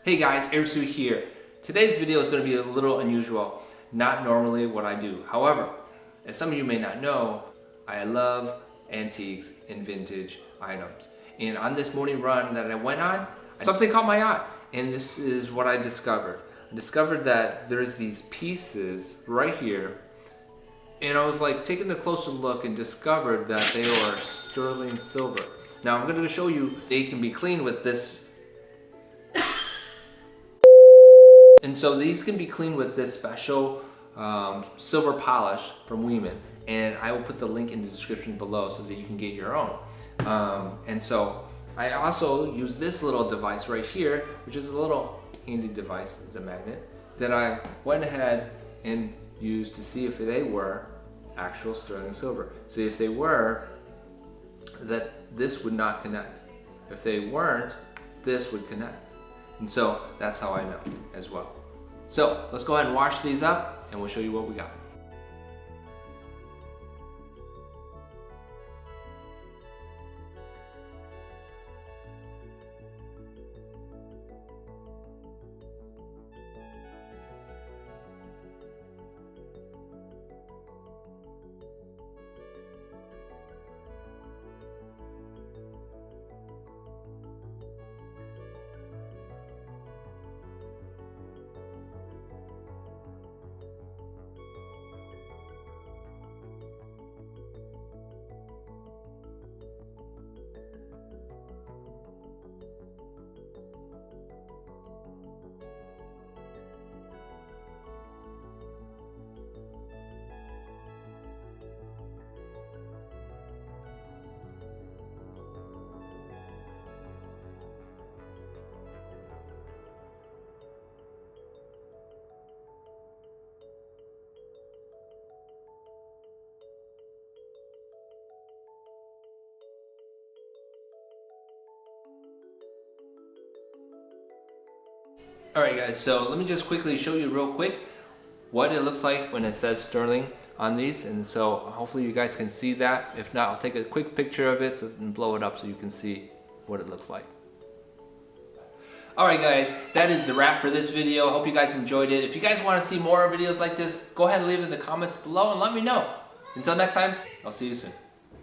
Hey guys, Eric here. Today's video is going to be a little unusual, not normally what I do. However, as some of you may not know, I love antiques and vintage items. And on this morning run that I went on, something caught my eye. And this is what I discovered. I discovered that there's these pieces right here. And I was like taking a closer look and discovered that they are sterling silver. Now I'm going to show you they can be cleaned with this. And so these can be cleaned with this special silver polish from Weeman. And I will put the link in the description below so that you can get your own. And so I also use this little device right here, which is a little handy device, it's a magnet, that I went ahead and used to see if they were actual sterling silver. See if they were, that this would not connect. If they weren't, this would connect. And so that's how I know as well. So let's go ahead and wash these up and we'll show you what we got. Alright guys, so let me just quickly show you real quick what it looks like when it says sterling on these, and so hopefully you guys can see that. If not, I'll take a quick picture of it and blow it up so you can see what it looks like. Alright guys, that is the wrap for this video. I hope you guys enjoyed it. If you guys want to see more videos like this, go ahead and leave it in the comments below and let me know. Until next time, I'll see you soon.